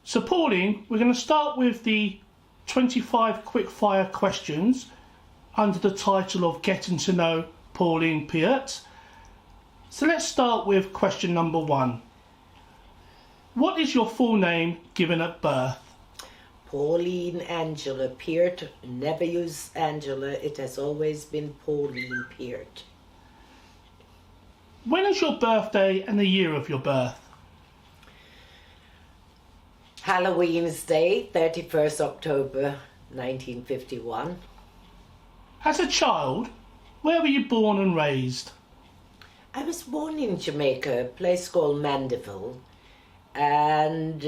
So Pauline, we're going to start with the 25 quickfire questions under the title of Getting to Know Pauline Peart. So let's start with question number 1. What is your full name given at birth? Pauline Angela Peart. Never use Angela, it has always been Pauline Peart. When is your birthday and the year of your birth? Halloween's Day, 31st October 1951. As a child, where were you born and raised? I was born in Jamaica, a place called Mandeville, and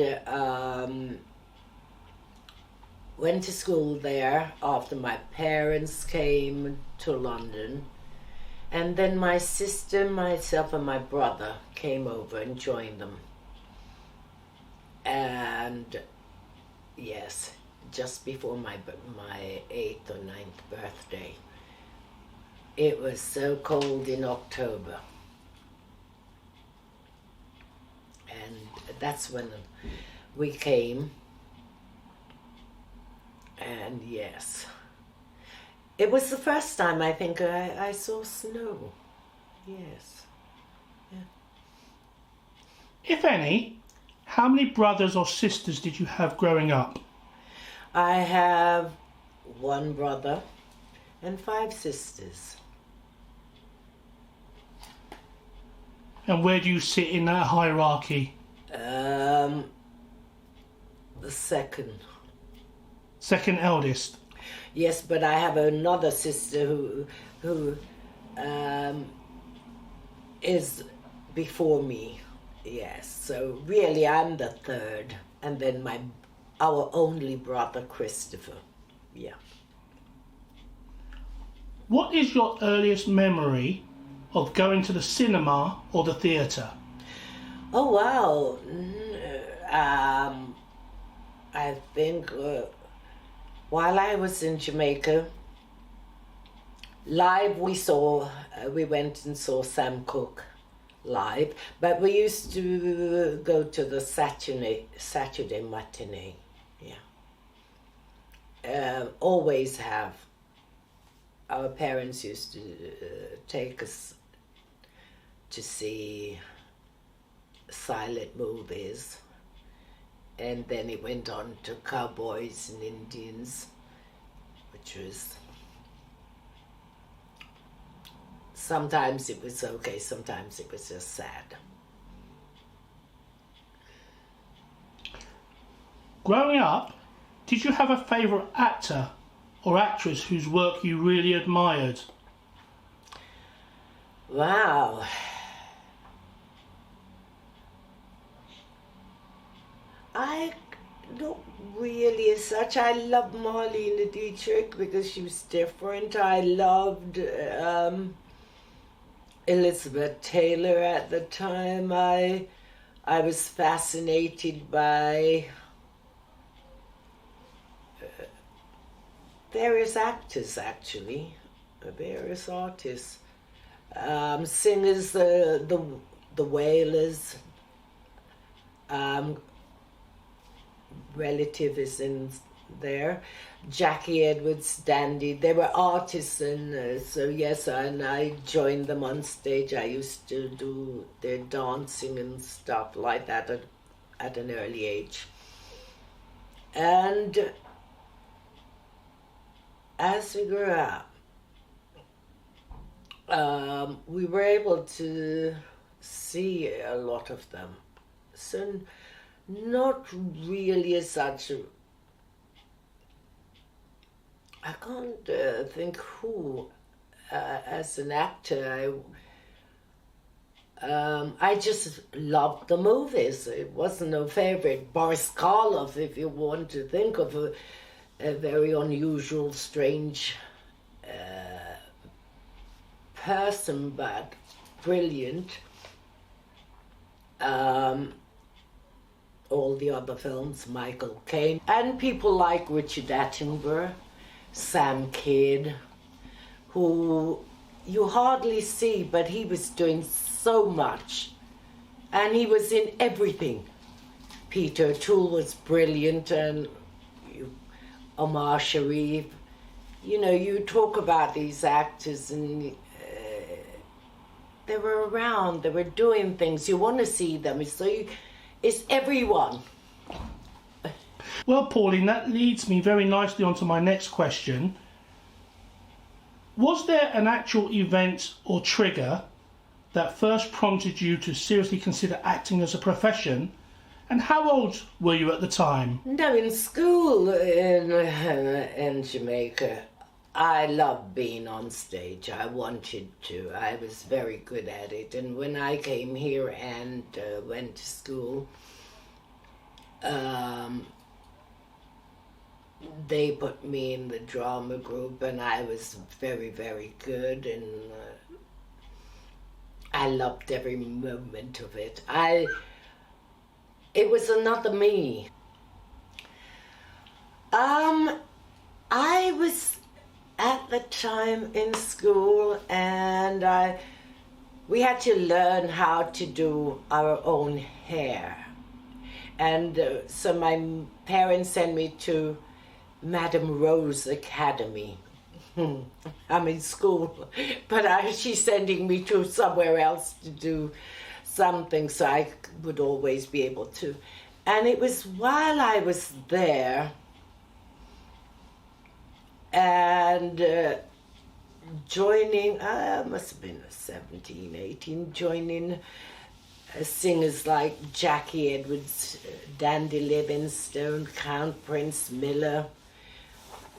went to school there after my parents came to London. And then my sister, myself and my brother came over and joined them. And yes, just before my 8th or 9th birthday. It was so cold in October. And that's when we came. And yes, it was the first time I think I saw snow. Yes. Yeah. If any, how many brothers or sisters did you have growing up? I have 1 brother and 5 sisters. And where do you sit in that hierarchy? The second. Second eldest? Yes, but I have another sister who is before me. Yes, so really I'm the third, and then our only brother Christopher. Yeah. What is your earliest memory of going to the cinema or the theatre? Oh wow. I think while I was in Jamaica, live we went and saw Sam Cooke live, but we used to go to the Saturday matinee. Yeah. Always have. Our parents used to take us to see silent movies, and then it went on to Cowboys and Indians, which was, sometimes it was okay, sometimes it was just sad. Growing up, did you have a favourite actor or actress whose work you really admired? Wow. I don't really as such. I loved Marlene Dietrich because she was different. I loved Elizabeth Taylor at the time. I was fascinated by various actors, actually, various artists, singers, the Wailers. Relative is in there, Jackie Edwards, Dandy. They were artists, and so yes, and I joined them on stage. I used to do their dancing and stuff like that at an early age. And as we grew up, we were able to see a lot of them. So not really as such. I can't think who, as an actor, I just loved the movies. It wasn't a favorite. Boris Karloff, if you want to think of a very unusual, strange person, but brilliant. All the other films, Michael Caine, and people like Richard Attenborough, Sam Kidd, who you hardly see, but he was doing so much, and he was in everything. Peter O'Toole was brilliant, and Omar Sharif. You know, you talk about these actors, and they were around, they were doing things. You want to see them, so it's everyone. Well, Pauline, that leads me very nicely onto my next question. Was there an actual event or trigger that first prompted you to seriously consider acting as a profession? And how old were you at the time? No, in school in Jamaica, I loved being on stage. I wanted to. I was very good at it. And when I came here and went to school, they put me in the drama group, and I was very, very good, and I loved every moment of it. It was another me. I was at the time in school, and we had to learn how to do our own hair. And so my parents sent me to Madame Rose Academy. I'm in school, but she's sending me to somewhere else to do something, so I would always be able to. And it was while I was there and joining, I must have been 17, 18, joining singers like Jackie Edwards, Dandy Livingstone, Count Prince Miller,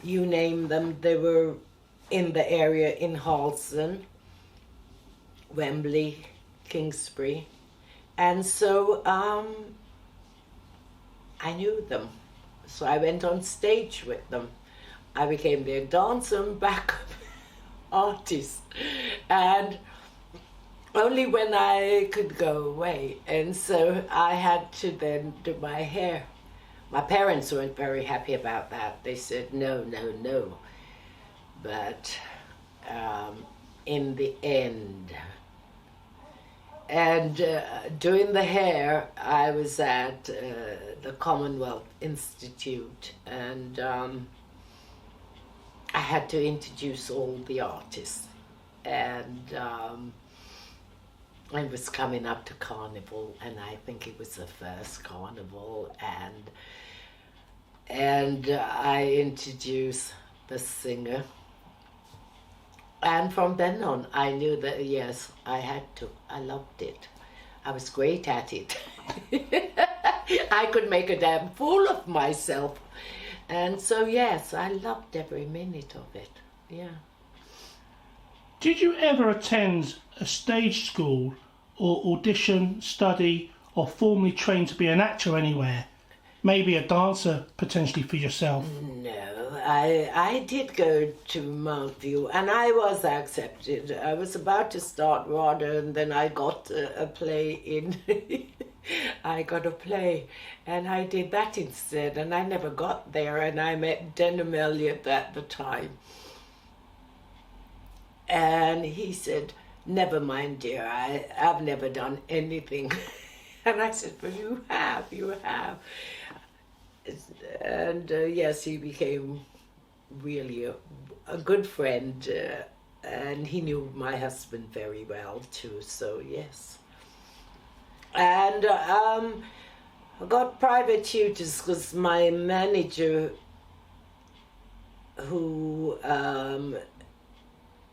you name them. They were in the area in Halston, Wembley, Kingsbury. And so I knew them. So I went on stage with them. I became their dancer and backup artist. And only when I could go away. And so I had to then do my hair. My parents weren't very happy about that. They said, no, no, no. But in the end, and doing the hair, I was at the Commonwealth Institute, and I had to introduce all the artists. And I was coming up to Carnival, and I think it was the first Carnival, and I introduced the singer. And from then on, I knew that, yes, I had to. I loved it. I was great at it. I could make a damn fool of myself. And so, yes, I loved every minute of it. Yeah. Did you ever attend a stage school or audition, study, or formally train to be an actor anywhere? Maybe a dancer, potentially, for yourself? No, I did go to Mandeville, and I was accepted. I was about to start RADA, and then I got a play in... I got a play, and I did that instead, and I never got there, and I met Denham Elliott at the time. And he said, never mind, dear, I've never done anything. And I said, well, you have. And yes, he became really a good friend, and he knew my husband very well too, so yes. And I got private tutors because my manager, who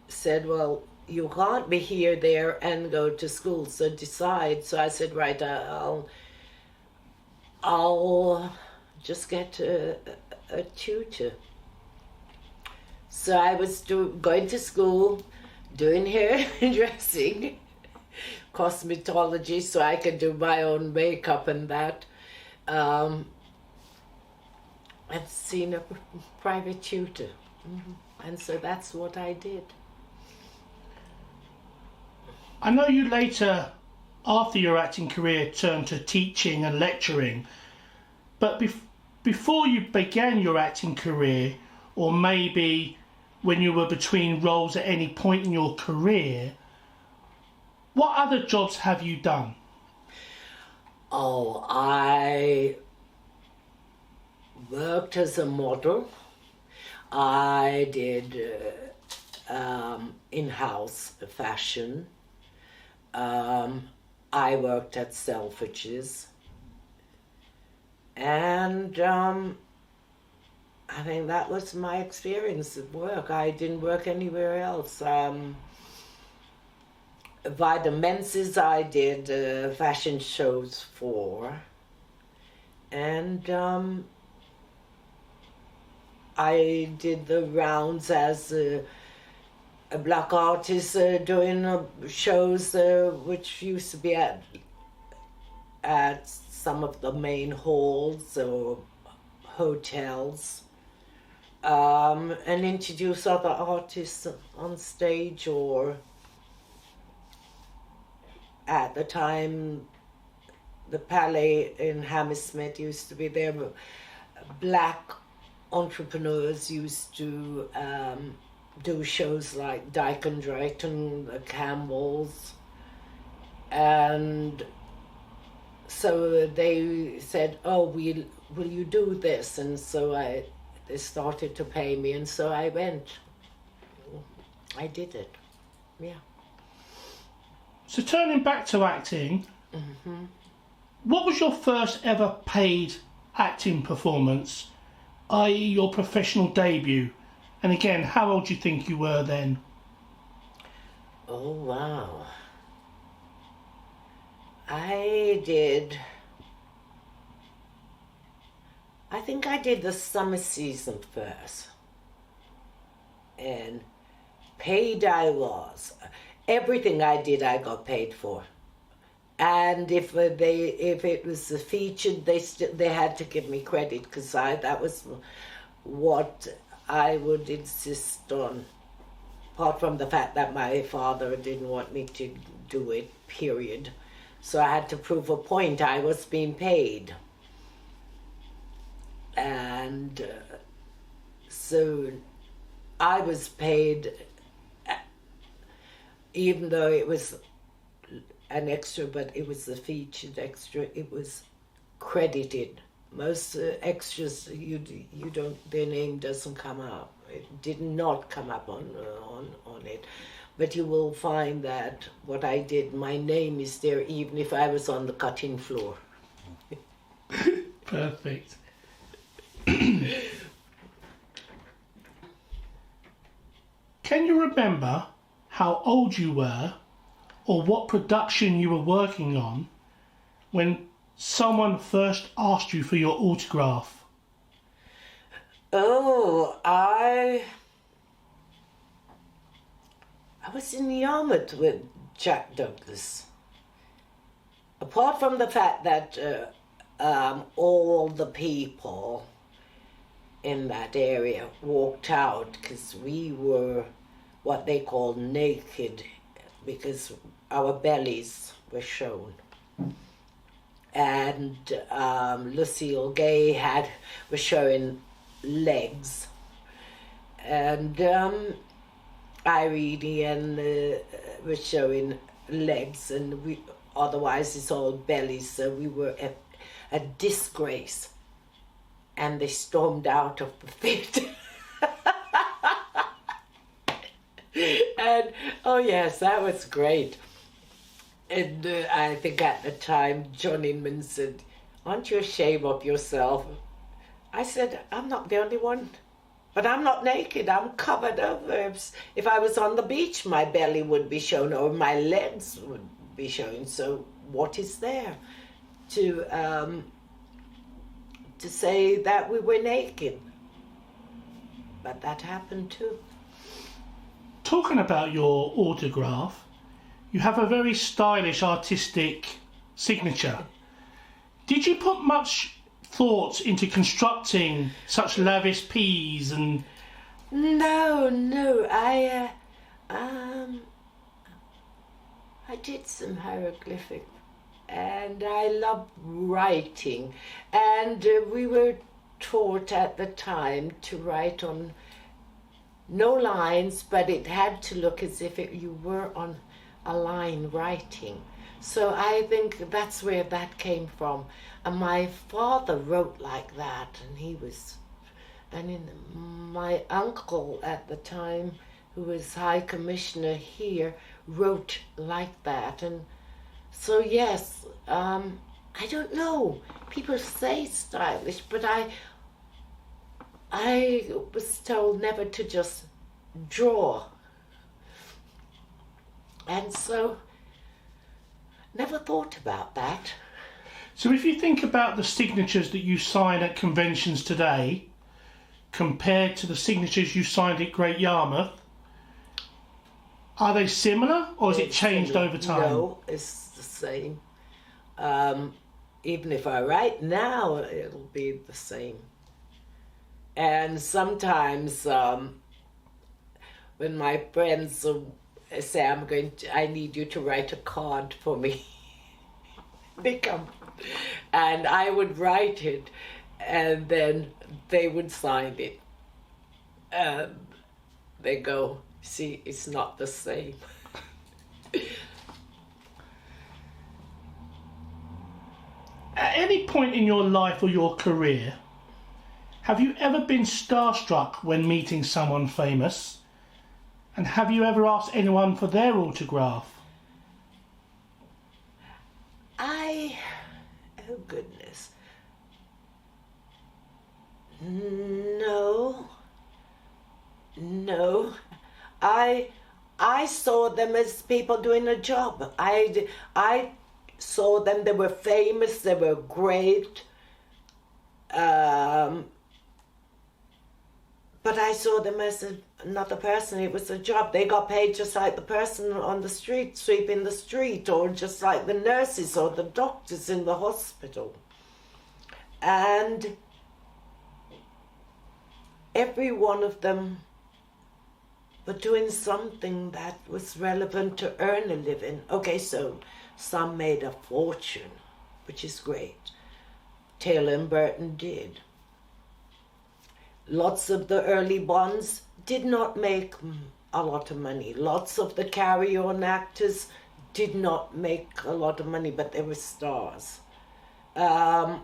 said, well, you can't be here, there, and go to school, so decide. So I said, right, I'll just get a tutor. So I was going to school, doing hair and dressing, cosmetology, so I could do my own makeup and that. And seeing a private tutor. And so that's what I did. I know you later, after your acting career, turned to teaching and lecturing, but before you began your acting career, or maybe when you were between roles at any point in your career, what other jobs have you done? Oh, I worked as a model. I did in-house fashion. I worked at Selfridges. And I think that was my experience at work. I didn't work anywhere else. By the Menses I did fashion shows for. And I did the rounds as a black artist doing shows which used to be at some of the main halls or hotels, and introduce other artists on stage. Or at the time the Palais in Hammersmith used to be there, black entrepreneurs used to do shows like Dyke and Drayton, the Campbells, and so they said, "Oh, will you do this?" And so they started to pay me, and so I went. I did it, yeah. So turning back to acting, what was your first ever paid acting performance, i.e. your professional debut? And again, how old do you think you were then? Oh, wow. I think I did the summer season first. And paid I was. Everything I did, I got paid for. And if it was a featured, they had to give me credit, because that was what I would insist on. Apart from the fact that my father didn't want me to do it, period. So I had to prove a point. I was being paid. And so I was paid, even though it was an extra, but it was a featured extra, it was credited. Most extras, you don't, their name doesn't come up. It did not come up on it. But you will find that what I did, my name is there even if I was on the cutting floor. Perfect. Can you remember how old you were or what production you were working on when someone first asked you for your autograph? Oh, I was in Yarmouth with Jack Douglas. Apart from the fact that all the people in that area walked out because we were what they call naked, because our bellies were shown. And Lucille Gay was showing legs, and Irene was showing legs, and otherwise it's all bellies. So we were a disgrace, and they stormed out of the theatre. And oh yes, that was great. And I think at the time John Inman said, "Aren't you ashamed of yourself?" I said, "I'm not the only one, but I'm not naked. I'm covered up. If I was on the beach, my belly would be shown, or my legs would be shown. So what is there to say that we were naked?" But that happened too. Talking about your autograph, you have a very stylish, artistic signature. Did you put much thought into constructing such lavish P's and... No, I did some hieroglyphic, and I love writing, and we were taught at the time to write on no lines, but it had to look as if you were on a line writing. So I think that's where that came from. And my father wrote like that, my uncle at the time, who was High Commissioner here, wrote like that. And so yes, I don't know. People say stylish, but I was told never to just draw. And so, never thought about that. So if you think about the signatures that you sign at conventions today, compared to the signatures you signed at Great Yarmouth, are they similar, or has it changed over time? No, it's the same. Even if I write now, it'll be the same. And sometimes when my friends say, I need you to write a card for me, they come, and I would write it, and then they would sign it. They go, see, it's not the same. At any point in your life or your career, have you ever been starstruck when meeting someone famous? And have you ever asked anyone for their autograph? Oh goodness. No. I saw them as people doing a job. I saw them, they were famous, they were great. But I saw them as another person. It was a job. They got paid just like the person on the street, sweeping the street, or just like the nurses or the doctors in the hospital. And every one of them were doing something that was relevant to earn a living. Okay, so some made a fortune, which is great. Taylor and Burton did. Lots of the early ones did not make a lot of money. Lots of the carry-on actors did not make a lot of money, but they were stars. I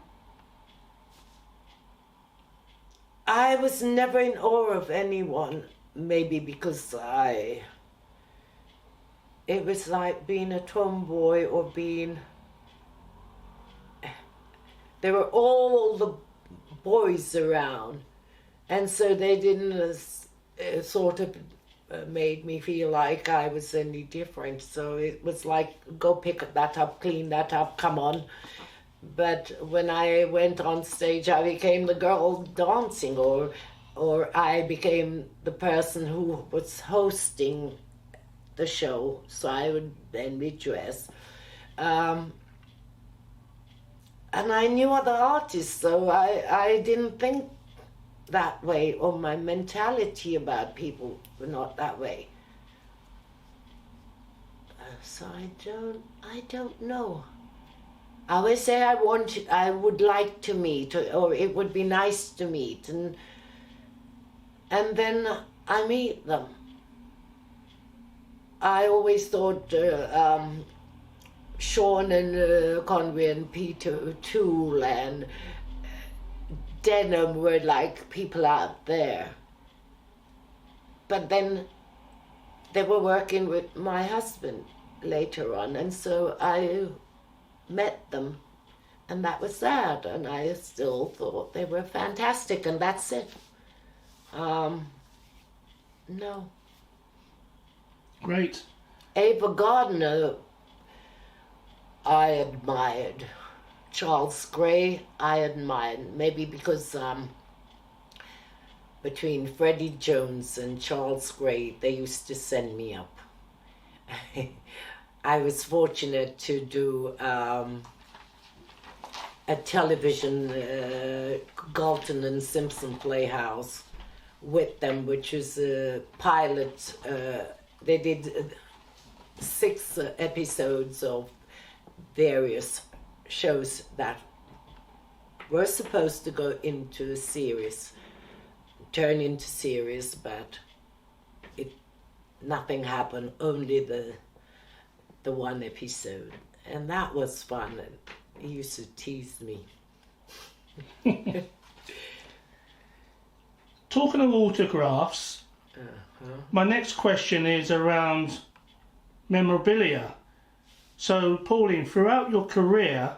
was never in awe of anyone, maybe because it was like being a tomboy or there were all the boys around. And so they didn't made me feel like I was any different. So it was like, go pick that up, clean that up, come on. But when I went on stage, I became the girl dancing, or I became the person who was hosting the show. So I would then be dressed. And I knew other artists, so I didn't think that way, or my mentality about people were not that way. So I don't know. I always say I would like to meet, or it would be nice to meet, and then I meet them. I always thought Sean and Conway and Peter O'Toole and Denham were like people out there. But then they were working with my husband later on, and so I met them, and that was that, and I still thought they were fantastic, and that's it. No. Great. Ava Gardner, I admired. Charles Gray, I admired, maybe because between Freddie Jones and Charles Gray, they used to send me up. I was fortunate to do a television, Galton and Simpson Playhouse with them, which was a pilot. They did 6 episodes of various shows that were supposed to go into a series, turn into series, but nothing happened. Only the the one episode. And that was fun. And he used to tease me. Talking of autographs, my next question is around memorabilia. So, Pauline, throughout your career,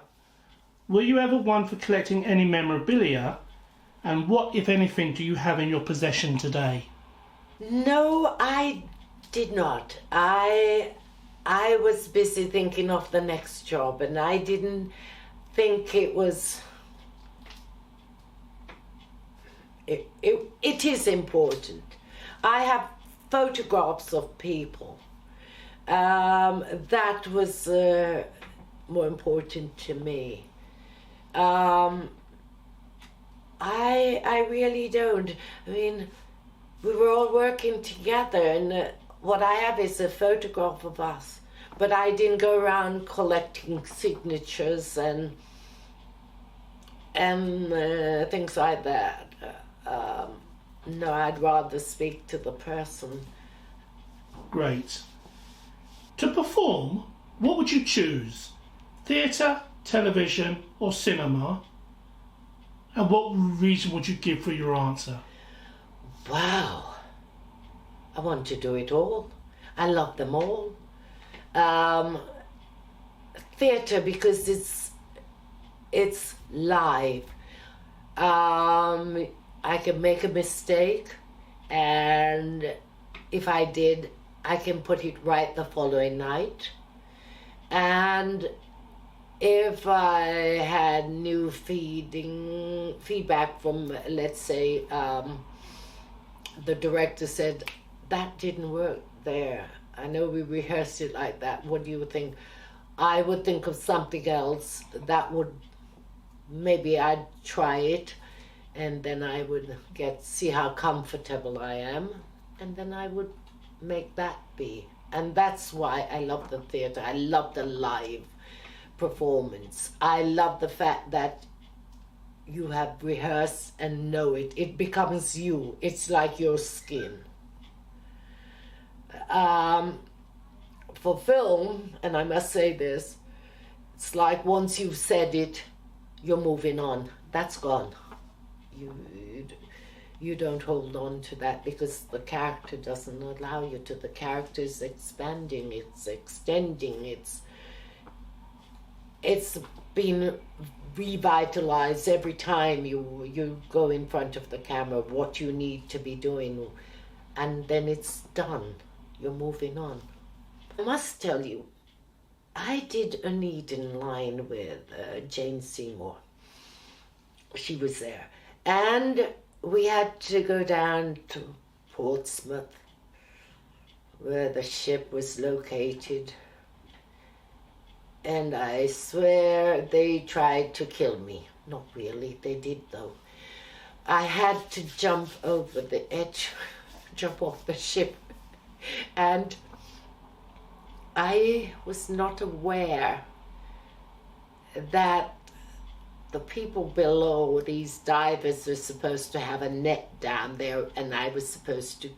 were you ever one for collecting any memorabilia? And what, if anything, do you have in your possession today? No, I did not. I was busy thinking of the next job, and I didn't think it was... It is important. I have photographs of people. That was more important to me. I really don't. I mean, we were all working together, and what I have is a photograph of us. But I didn't go around collecting signatures and things like that. No, I'd rather speak to the person. Great. To perform, what would you choose? Theatre, television, or cinema? And what reason would you give for your answer? Wow. I want to do it all. I love them all. Theatre, because it's live. I can make a mistake, and if I did, I can put it right the following night. And if I had new feedback from, let's say, the director said, that didn't work there. I know we rehearsed it like that. What do you think? I would think of something else that would, maybe I'd try it, and then I would see how comfortable I am, and then I would make that be. And that's why I love the theatre. I love the live performance. I love the fact that you have rehearsed and know it. It becomes you. It's like your skin. For film, and I must say this, it's like once you've said it, you're moving on. That's gone. You don't hold on to that because the character doesn't allow you to. The character is expanding, it's extending, it's been revitalized every time you go in front of the camera, what you need to be doing, and then it's done. You're moving on. I must tell you, I did an Eden line with Jane Seymour. She was there. And we had to go down to Portsmouth, where the ship was located. And I swear they tried to kill me. Not really, they did though. I had to jump over the edge, jump off the ship. And I was not aware that the people below, these divers, are supposed to have a net down there, and I was supposed to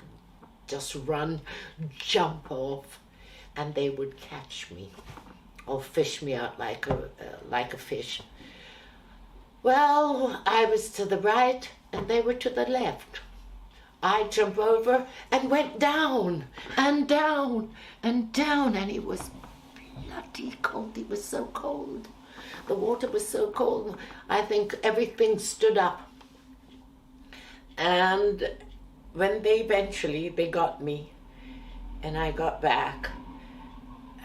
just run, jump off, and they would catch me or fish me out like a fish. Well, I was to the right and they were to the left. I jumped over and went down and down and down, and it was bloody cold. It was so cold. The water was so cold. I think everything stood up. And when they got me and I got back,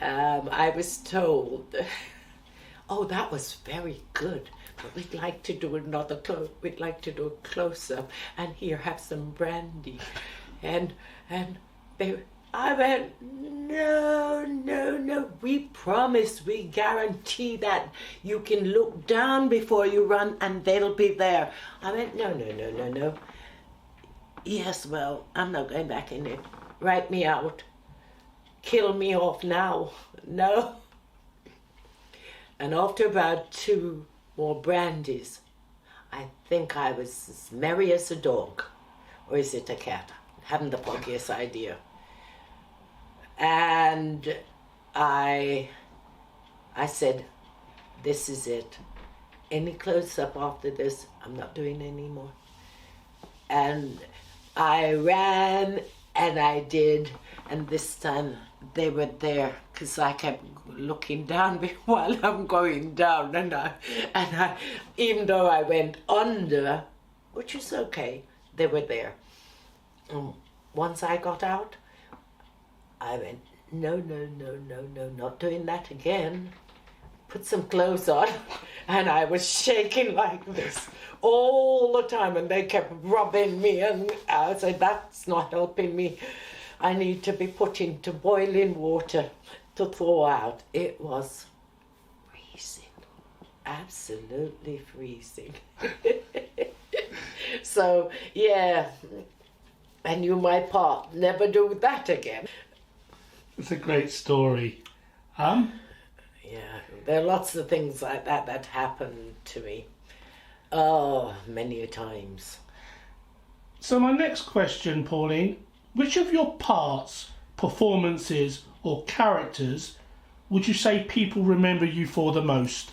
I was told, oh, that was very good, but we'd like to do another we'd like to do a close-up, and here, have some brandy. And I went, no, we promise, we guarantee that you can look down before you run and they'll be there. I went, no. Yes, well, I'm not going back in it. Write me out. Kill me off now. No. And after about 2 more brandies, I think I was as merry as a dog. Or is it a cat? I haven't the foggiest idea. And I said, this is it. Any close-up after this, I'm not doing anymore. And I ran, and I did, and this time they were there, because I kept looking down while I'm going down, and I, even though I went under, which is okay, they were there. Once I got out, I went, no, not doing that again. Put some clothes on, and I was shaking like this all the time, and they kept rubbing me, and I said, that's not helping me. I need to be put into boiling water to thaw out. It was freezing, absolutely freezing. So, yeah, I knew my part, never do that again. It's a great story. Yeah, there are lots of things like that happened to me. Oh, many a times. So my next question, Pauline, which of your parts, performances or characters would you say people remember you for the most?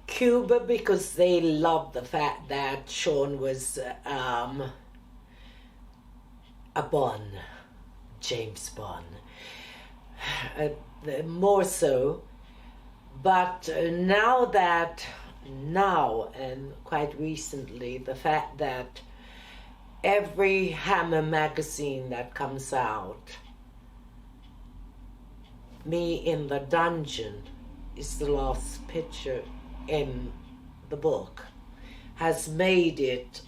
Cuba, because they loved the fact that Sean was a Bond, James Bond. More so, but now and quite recently, the fact that every Hammer magazine that comes out, me in the dungeon is the last picture in the book, has made it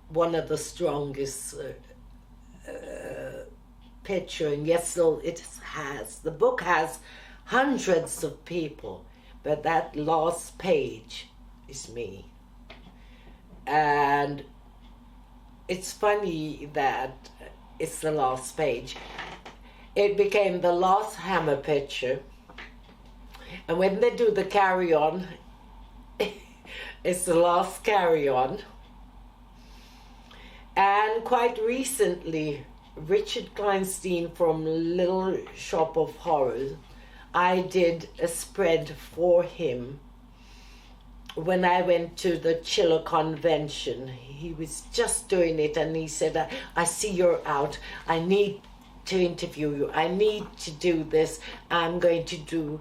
one of the strongest picture. And yes, so it has. The book has hundreds of people, but that last page is me. And it's funny that it's the last page. It became the last Hammer picture. And when they do the carry-on, it's the last carry-on. And quite recently, Richard Kleinstein from Little Shop of Horrors, I did a spread for him when I went to the Chiller convention. He was just doing it, and he said, I see you're out. I need to interview you. I need to do this. I'm going to do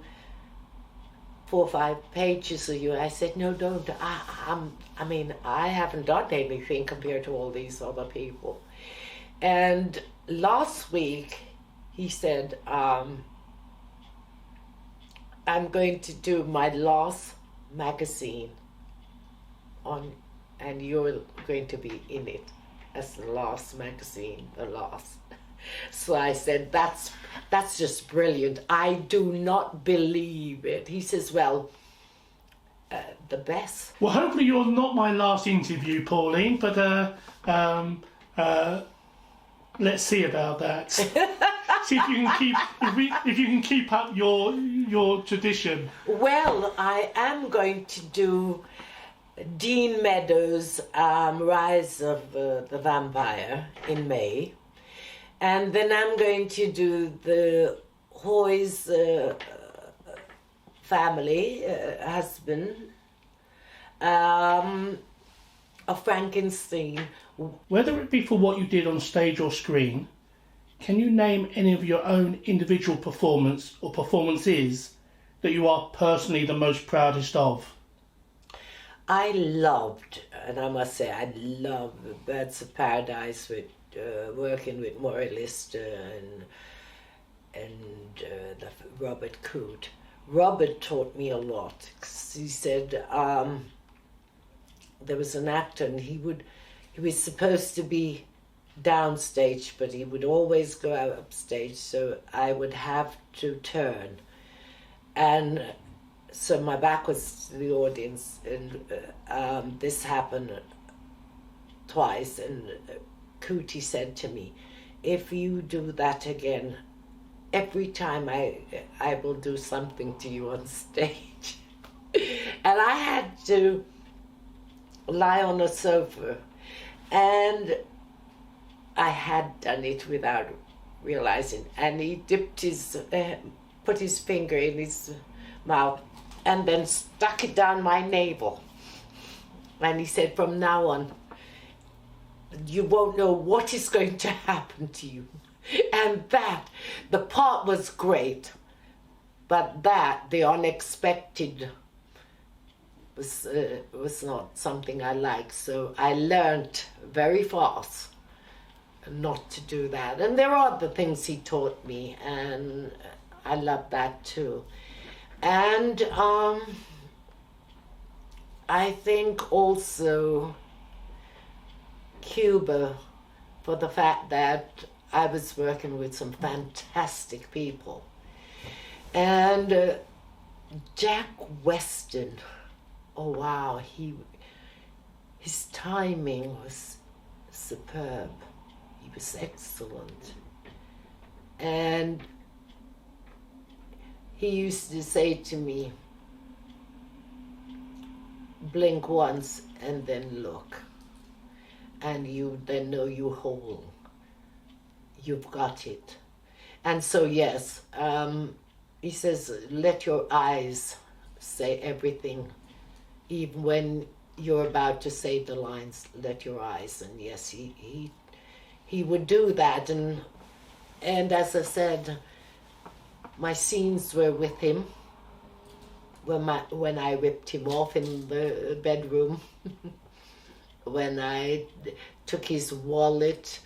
4 or 5 pages of you. I said, no, don't. I haven't done anything compared to all these other people. And last week, he said, I'm going to do my last magazine and you're going to be in it as the last magazine, the last. So I said, that's just brilliant. I do not believe it. He says, well, the best. Well, hopefully you're not my last interview, Pauline, but let's see about that. See if you can keep up your tradition. Well, I am going to do Dean Meadows' Rise of the Vampire in May. And then I'm going to do the Hoy's family, husband, of Frankenstein. Whether it be for what you did on stage or screen, can you name any of your own individual performance or performances that you are personally the most proudest of? I loved, and I must say, I love Birds of Paradise with working with Moira and Robert Coote. Robert taught me a lot. He said there was an actor, and he was supposed to be downstage, but he would always go out upstage, so I would have to turn. And so my back was to the audience, and this happened twice, and Coote said to me, if you do that again, every time I will do something to you on stage. And I had to lie on a sofa, and I had done it without realizing, and he put his finger in his mouth and then stuck it down my navel. And he said, from now on, you won't know what is going to happen to you. And that, the part was great, but that, the unexpected, was not something I liked. So I learned very fast not to do that. And there are other things he taught me, and I love that too. And I think also Cuba, for the fact that I was working with some fantastic people. And Jack Weston, oh wow, his timing was superb. He was excellent. And he used to say to me, blink once and then look. And you then know you're whole. You've got it. And so, yes, he says, let your eyes say everything. Even when you're about to say the lines, let your eyes. And yes, he would do that. And as I said, my scenes were with him. When I ripped him off in the bedroom, when I took his wallet,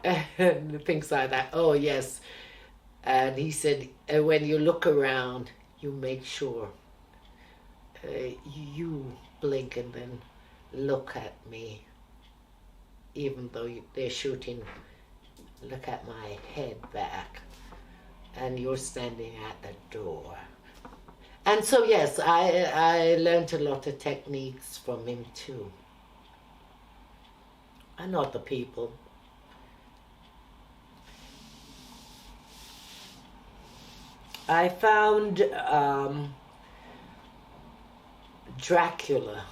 and things like that. Oh, yes. And he said, when you look around, you make sure you blink and then look at me. Even though they're shooting, look at my head back. And you're standing at the door. And so, yes, I learned a lot of techniques from him too. And other people. I found Dracula,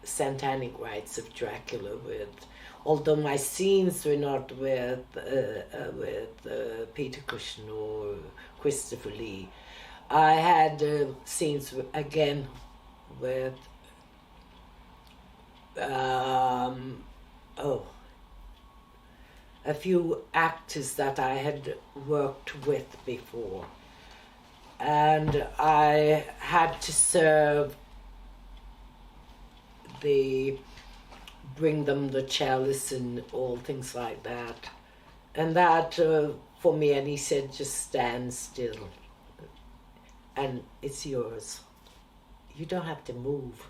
satanic rites of Dracula, although my scenes were not with Peter Cushing or Christopher Lee, I had scenes again with a few actors that I had worked with before, and I had to bring them the chalice and all things like that, and that for me, and he said, just stand still and it's yours. You don't have to move.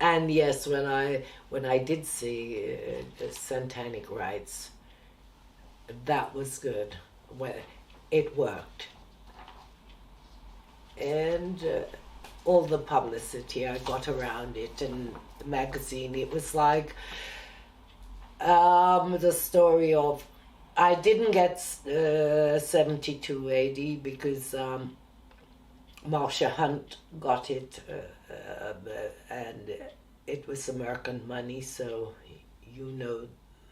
And yes, when I did see satanic rites, that was good. Well, it worked. And all the publicity I got around it, and the magazine, it was like the story of, I didn't get 72 AD because Marsha Hunt got it, and it was American money, so you know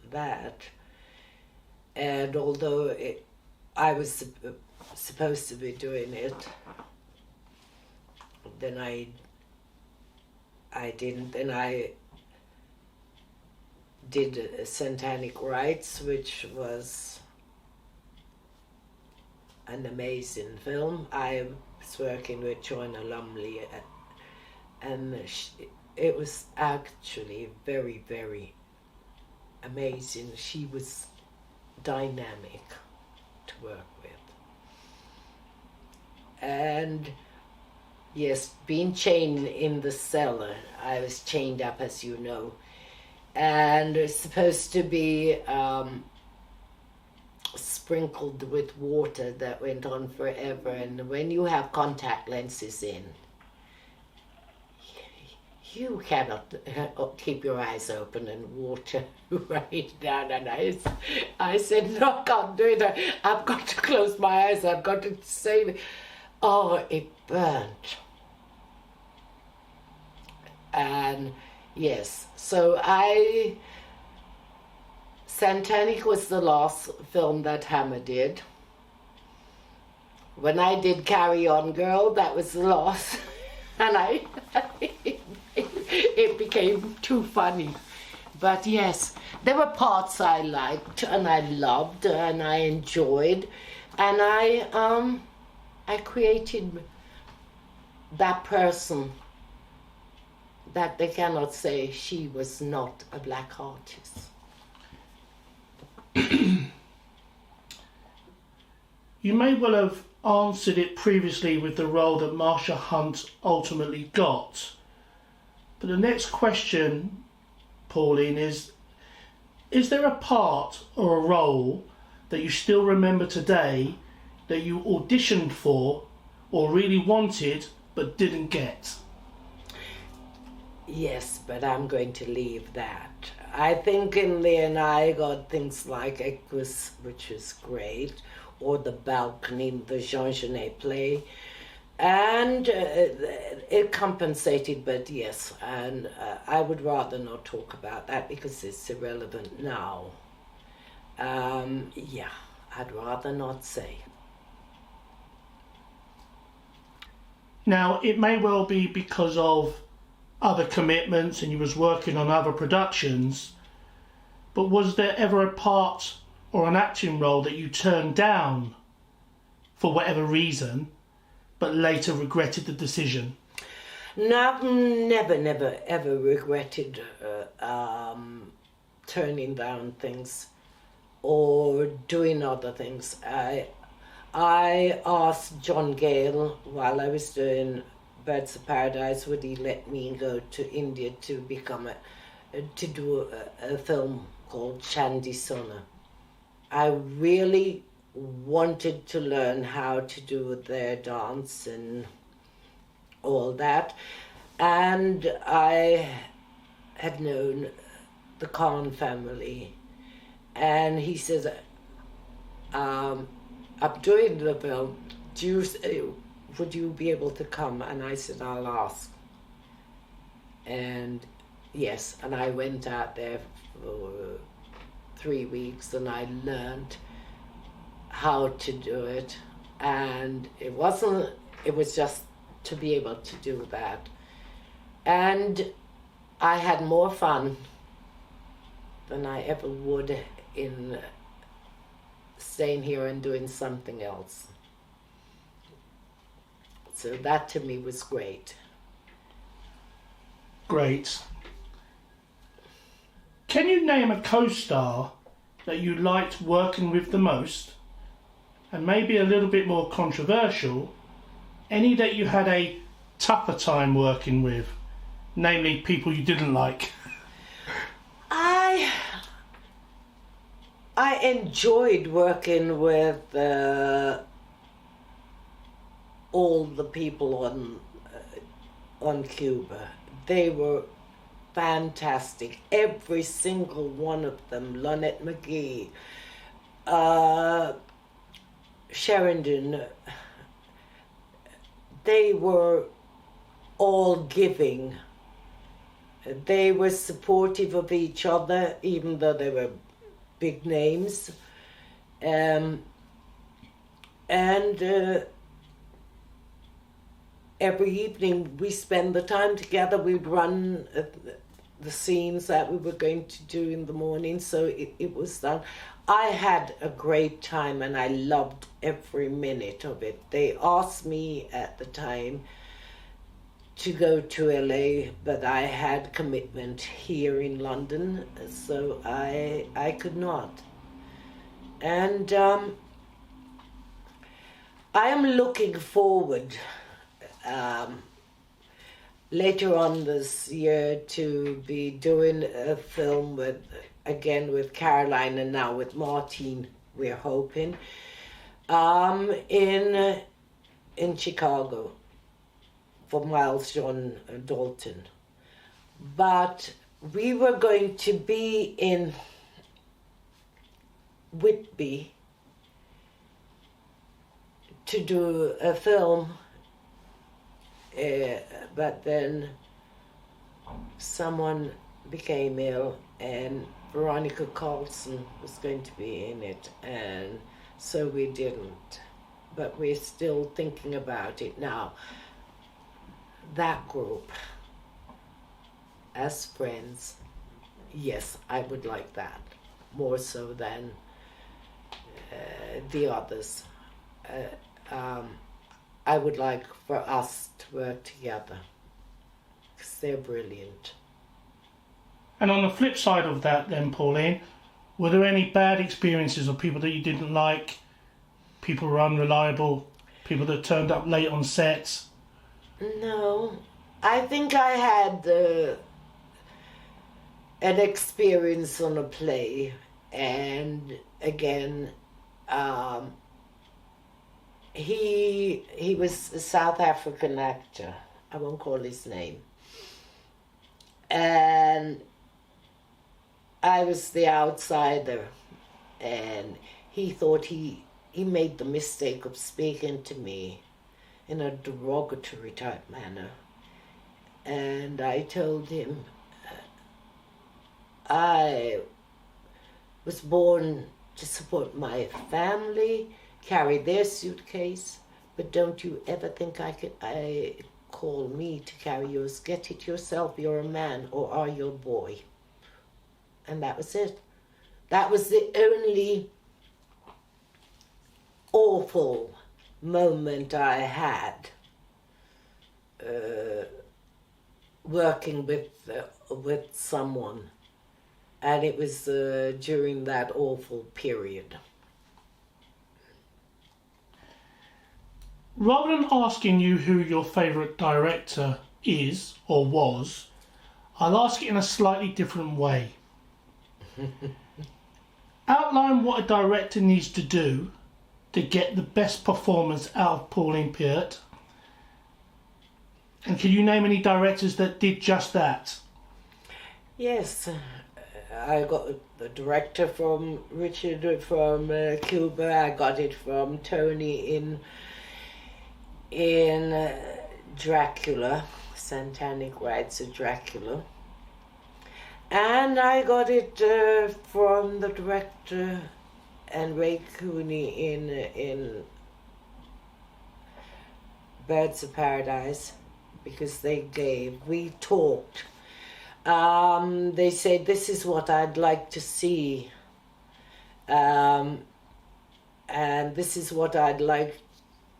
that. And although I was supposed to be doing it, then I didn't, and I did Satanic Rites, which was an amazing film. I was working with Joanna Lumley, and it was actually very, very amazing. She was dynamic to work with. And yes, being chained in the cellar, I was chained up, as you know, and it's supposed to be sprinkled with water that went on forever. And when you have contact lenses in, you cannot keep your eyes open and water right down. And I said, no, I can't do it. I've got to close my eyes. I've got to save it. Oh, it burnt. And yes, so Santanic was the last film that Hammer did. When I did Carry On Girl, that was the last. And it became too funny. But yes, there were parts I liked and I loved and I enjoyed. And I created that person that they cannot say she was not a black artist. You may well have answered it previously with the role that Marsha Hunt ultimately got. But the next question, Pauline, is there a part or a role that you still remember today that you auditioned for or really wanted but didn't get? Yes, but I'm going to leave that. I think in the end I got things like Equus, which was great, or The Balcony, the Jean Genet play. And it compensated, but yes, and I would rather not talk about that because it's irrelevant now. Yeah, I'd rather not say. Now, it may well be because of other commitments and you was working on other productions, but was there ever a part or an acting role that you turned down for whatever reason, but later regretted the decision? No, never, ever regretted turning down things or doing other things. I asked John Gale while I was doing Birds of Paradise, would he let me go to India to do a film called Chandi Sona. I really wanted to learn how to do their dance and all that, and I had known the Khan family, and he says, I'm doing the film, would you be able to come? And I said, I'll ask. And yes, and I went out there for 3 weeks and I learned how to do it. And it was just to be able to do that. And I had more fun than I ever would in staying here and doing something else. So that to me was great. Great. Can you name a co-star that you liked working with the most? And maybe a little bit more controversial, any that you had a tougher time working with, namely people you didn't like? I enjoyed working with all the people on Cuba. They were fantastic. Every single one of them. Lynette McGee, Sheridan. They were all giving. They were supportive of each other, even though they were big names. And every evening we spend the time together. We'd run the scenes that we were going to do in the morning, so it was done. I had a great time and I loved every minute of it. They asked me at the time to go to LA, but I had commitment here in London, so I could not. And I am looking forward later on this year to be doing a film with Caroline and now with Martine, we're hoping, in Chicago for Miles John Dalton. But we were going to be in Whitby to do a film, but then someone became ill and Veronica Carlson was going to be in it, and so we didn't. But we're still thinking about it now. That group, as friends, yes, I would like that more so than the others. I would like for us to work together because they're brilliant. And on the flip side of that then, Pauline, were there any bad experiences of people that you didn't like, people who were unreliable, people that turned up late on sets? No, I think I had an experience on a play, and again, he was a South African actor. I won't call his name. And I was the outsider, and he thought he made the mistake of speaking to me in a derogatory type manner. And I told him, I was born to support my family, carry their suitcase, but don't you ever think I call me to carry yours. Get it yourself. You're a man, or are you a boy? And that was it. That was the only awful moment I had working with someone, and it was during that awful period. Rather than asking you who your favourite director is or was, I'll ask it in a slightly different way. Outline what a director needs to do to get the best performance out of Pauline Peart. And can you name any directors that did just that? Yes, I got the director from Richard from Cuba. I got it from Tony in Dracula, Satanic Rites of Dracula. And I got it from the director and Ray Cooney in Birds of Paradise, because we talked. They said, this is what I'd like to see, and this is what I'd like to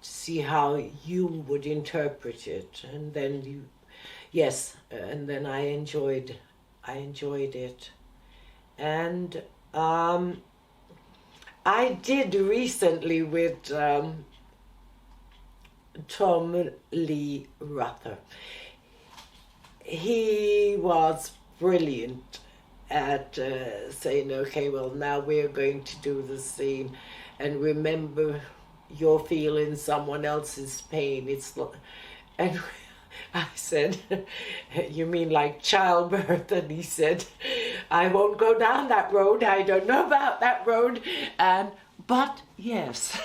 see how you would interpret it. And then and then I enjoyed it. And I did recently with Tom Lee Ruther. He was brilliant at saying, okay, well, now we're going to do the scene, and remember, you're feeling someone else's pain. And I said, you mean like childbirth? And he said, I won't go down that road. I don't know about that road. But yes.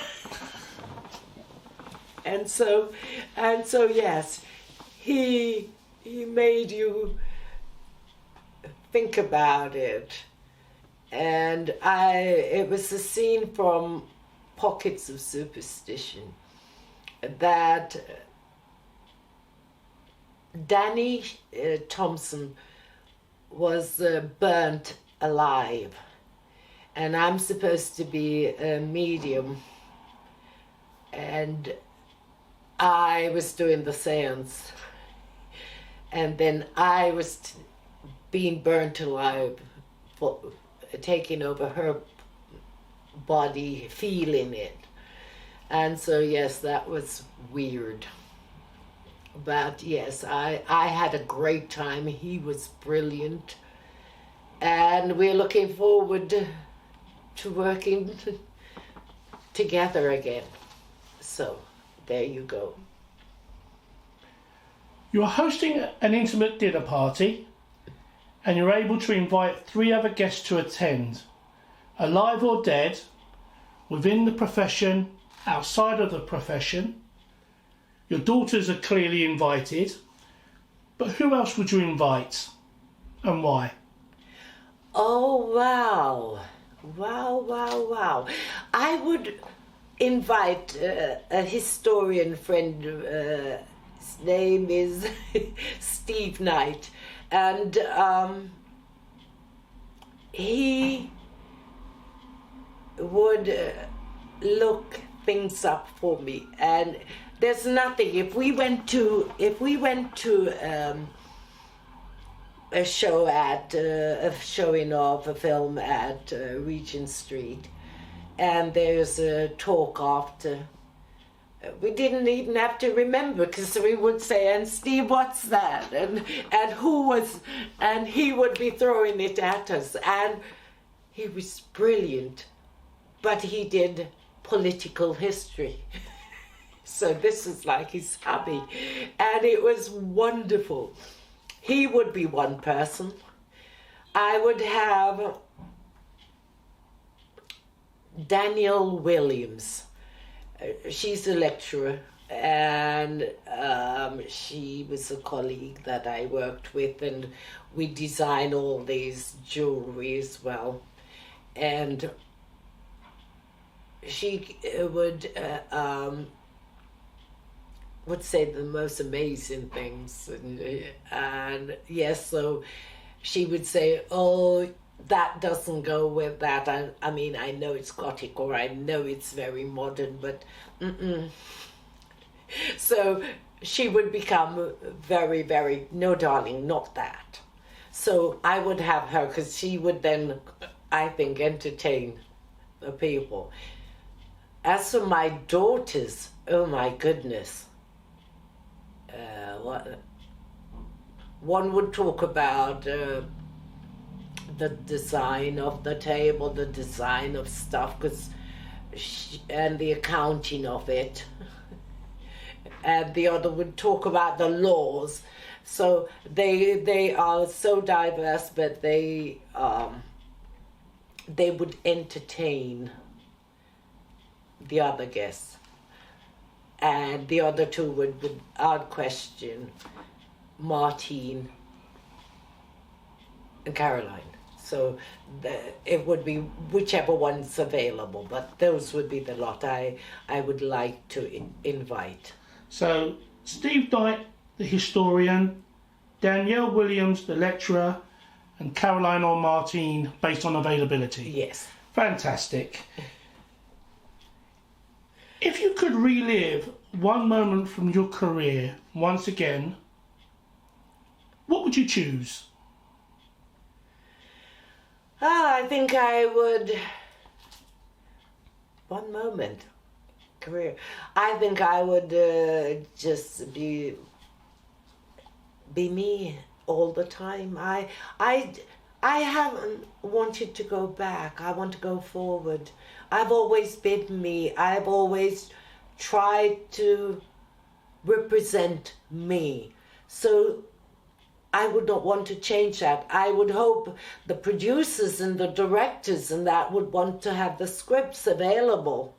And so yes, he made you think about it. And it was a scene from Pockets of Superstition that Danny Thompson was burnt alive, and I'm supposed to be a medium, and I was doing the seance, and then I was being burnt alive, taking over her body, feeling it. And so yes, that was weird. But yes, I had a great time. He was brilliant. And we're looking forward to working together again. So there you go. You're hosting an intimate dinner party, and you're able to invite 3 other guests to attend, alive or dead, within the profession, outside of the profession. Your daughters are clearly invited, but who else would you invite, and why? Oh, wow. Wow. I would invite a historian friend. His name is Steve Knight. And he would look things up for me. And there's nothing. If we went to a show at a showing of a film at Regent Street, and there's a talk after. We didn't even have to remember, because we would say, "And Steve, what's that?" and who was, and he would be throwing it at us, and he was brilliant, but he did political history. So this is like his hobby, and it was wonderful. He would be one person. I would have Danielle Williams. She's a lecturer, and she was a colleague that I worked with, and we design all these jewelry as well. And she would say the most amazing things, and yes, so she would say, "Oh, that doesn't go with that. I mean, I know it's Gothic, or I know it's very modern, but So she would become very, very, "No, darling, not that." So I would have her, because she would then, I think, entertain the people. As for my daughters, oh my goodness. One would talk about the design of the table, the design of stuff, and the accounting of it. And the other would talk about the laws. So they are so diverse, but they would entertain the other guests. And the other two would, without question, Martine and Caroline. So it would be whichever one's available, but those would be the lot I would like to invite. So Steve Knight, the historian, Danielle Williams, the lecturer, and Caroline or Martine, based on availability. Yes. Fantastic. If you could relive one moment from your career once again, what would you choose? I think I would... One moment. Career. I think I would just be me all the time. I haven't wanted to go back. I want to go forward. I've always been me. I've always tried to represent me. So I would not want to change that. I would hope the producers and the directors and that would want to have the scripts available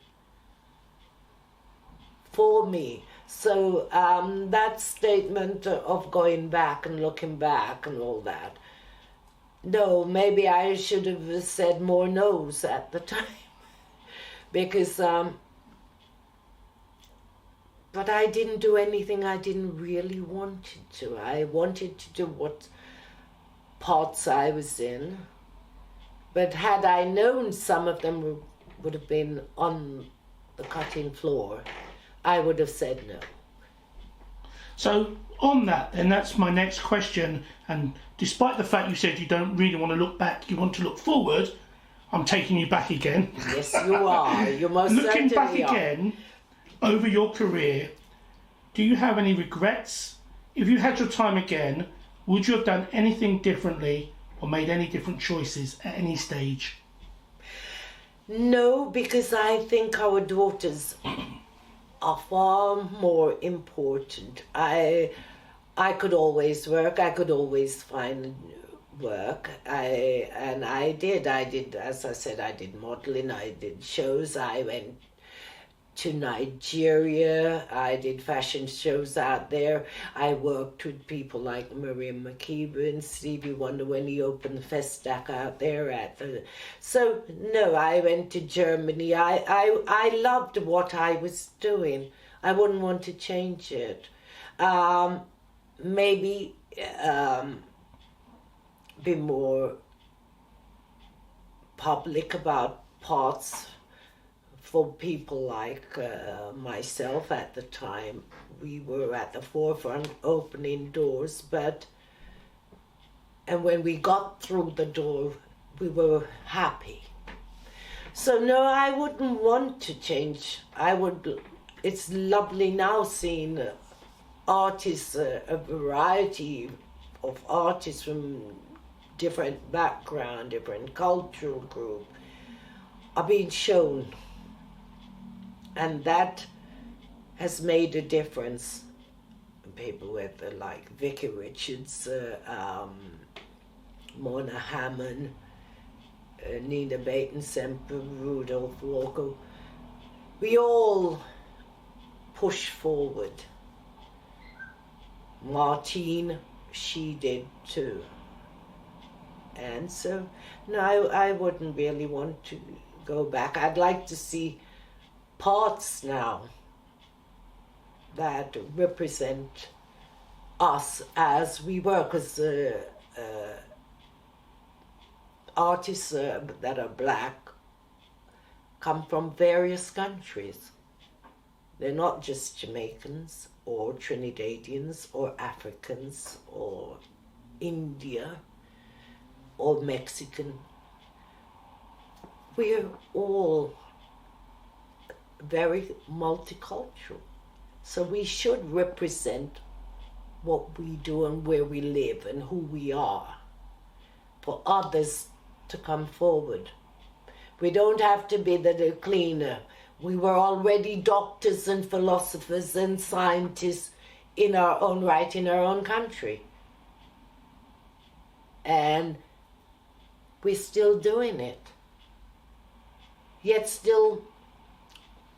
for me. So that statement of going back and looking back and all that, no, maybe I should have said more no's at the time. Because, but I didn't do anything I didn't really want to. I wanted to do what parts I was in. But had I known some of them would have been on the cutting floor, I would have said no. So on that, then, that's my next question. And despite the fact you said you don't really want to look back, you want to look forward, I'm taking you back again. Yes, you are. You most Looking certainly back are. again over your career, do you have any regrets? If you had your time again, would you have done anything differently or made any different choices at any stage? No, because I think our daughters are far more important. I could always work. I could always find work. I did, as I said, I did modeling, I did shows, I went to Nigeria. I did fashion shows out there. I worked with people like Maria McKeever and Stevie Wonder when he opened the Festac out there at the... So, no, I went to Germany. I loved what I was doing. I wouldn't want to change it. Maybe be more public about parts for people like myself at the time. We were at the forefront opening doors, and when we got through the door, we were happy. So no, I wouldn't want to change. It's lovely now seeing artists, a variety of artists from different background, different cultural group are being shown. And that has made a difference. People with like Vicky Richards, Mona Hammond, Nina Baton Semper, Rudolph Walker, we all push forward. Martine, she did too. And so, no, I wouldn't really want to go back. I'd like to see parts now that represent us as we were, because artists that are black come from various countries. They're not just Jamaicans or Trinidadians or Africans or India or Mexican. We're all very multicultural. So we should represent what we do and where we live and who we are for others to come forward. We don't have to be the cleaner. We were already doctors and philosophers and scientists in our own right, in our own country. And we're still doing it. Yet still,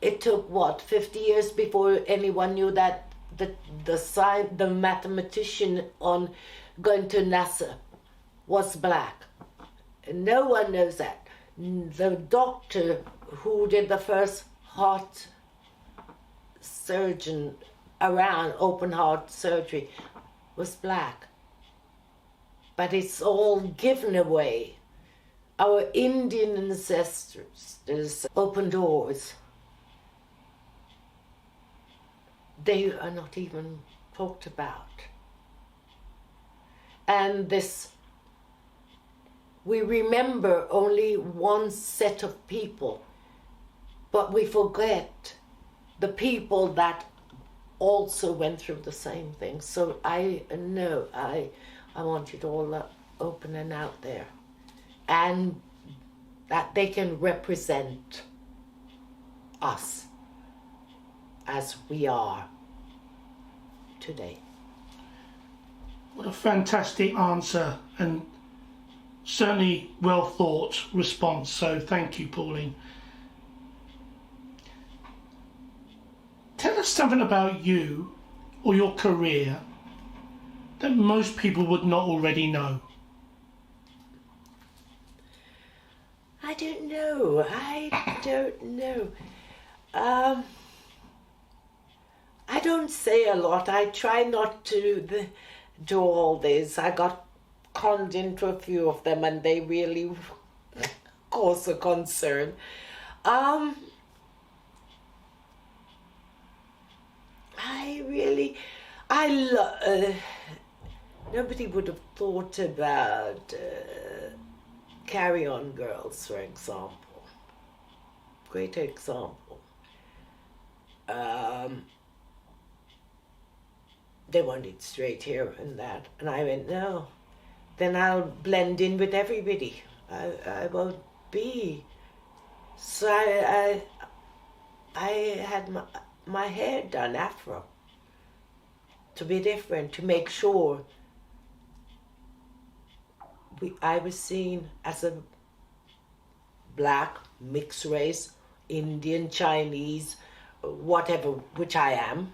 it took, 50 years before anyone knew that the mathematician on going to NASA was black. And no one knows that. The doctor who did the first heart surgeon around, open heart surgery, was black. But it's all given away. Our Indian ancestors opened doors. They are not even talked about. And we remember only one set of people, but we forget the people that also went through the same thing. So I want it all open and out there, and that they can represent us as we are today. What a fantastic answer, and certainly well thought response. So thank you, Pauline. Tell us something about you or your career that most people would not already know. I don't know. I don't say a lot. I try not to do all this. I got conned into a few of them, and they really cause a concern. Nobody would have thought about Carry On Girls, for example. Great example. They wanted straight hair and that, and I went, no. Then I'll blend in with everybody. I won't be. So I had my hair done afro to be different, to make sure I was seen as a black, mixed race, Indian, Chinese, whatever, which I am,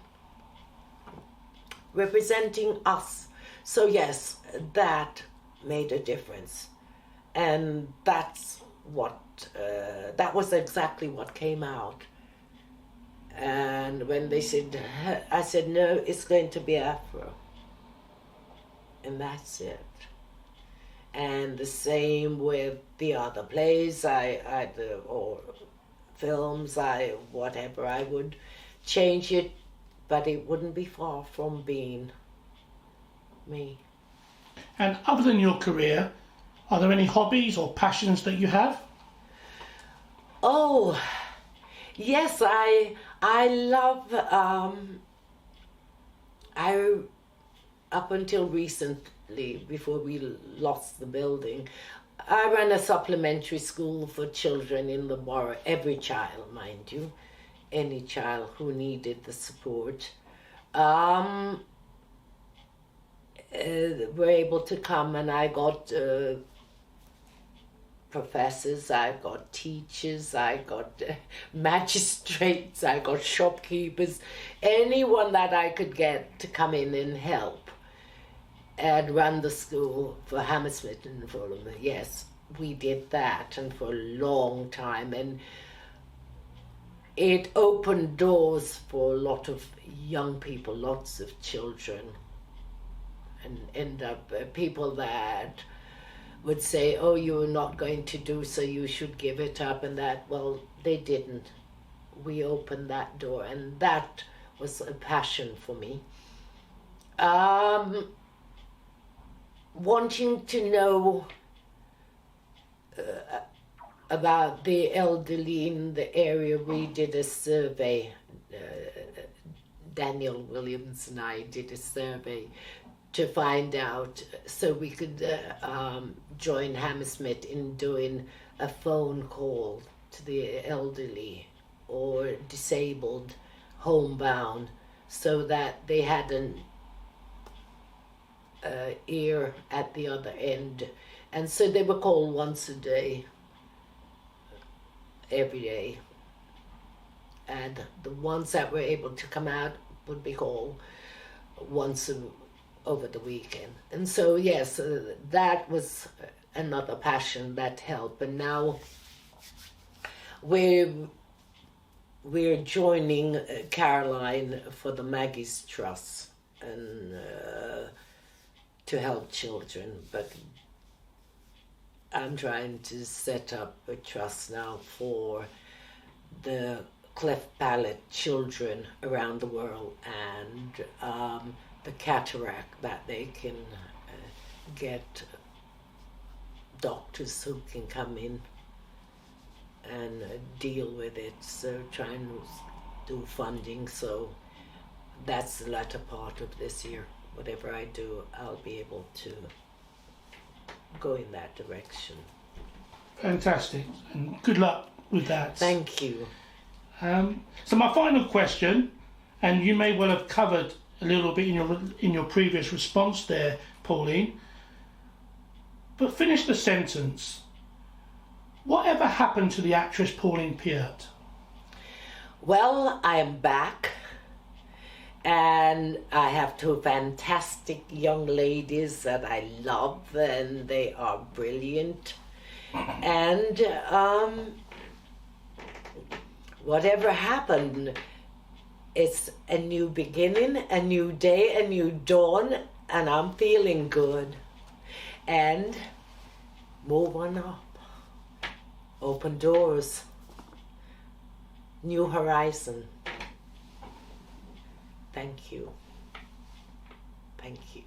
representing us. So yes, that made a difference. And that's what, that was exactly what came out. And when they said, I said, no, it's going to be Afro. And that's it. And the same with the other plays, or films, whatever, I would change it, but it wouldn't be far from being me. And other than your career, are there any hobbies or passions that you have? Oh, yes, I love, up until recently, before we lost the building, I ran a supplementary school for children in the borough, every child, mind you, any child who needed the support. Were able to come, and I got professors, I got teachers, I got magistrates, I got shopkeepers, anyone that I could get to come in and help and run the school for Hammersmith and Fulham. Yes, we did that, and for a long time, and it opened doors for a lot of young people, lots of children, and end up people that would say, oh, you're not going to do, so you should give it up, and that, well, they didn't. We opened that door, and that was a passion for me. Wanting to know about the elderly in the area, we did a survey. Daniel Williams and I did a survey to find out, so we could join Hammersmith in doing a phone call to the elderly or disabled, homebound, so that they had an ear at the other end. And so they were called once a day, every day. And the ones that were able to come out would be called once over the weekend. And so, yes, that was another passion that helped. And now we're joining Caroline for the Maggie's Trust and to help children. But I'm trying to set up a trust now for the cleft palate children around the world, and the cataract, that they can get doctors who can come in and deal with it. So trying to do funding, so that's the latter part of this year. Whatever I do, I'll be able to go in that direction. Fantastic, and good luck with that. Thank you. So my final question, and you may well have covered a little bit in your previous response there, Pauline, but finish the sentence. Whatever happened to the actress Pauline Peart? Well, I am back, and I have two fantastic young ladies that I love, and they are brilliant. And whatever happened, it's a new beginning, a new day, a new dawn, and I'm feeling good. And move on up. Open doors. New horizon. Thank you. Thank you.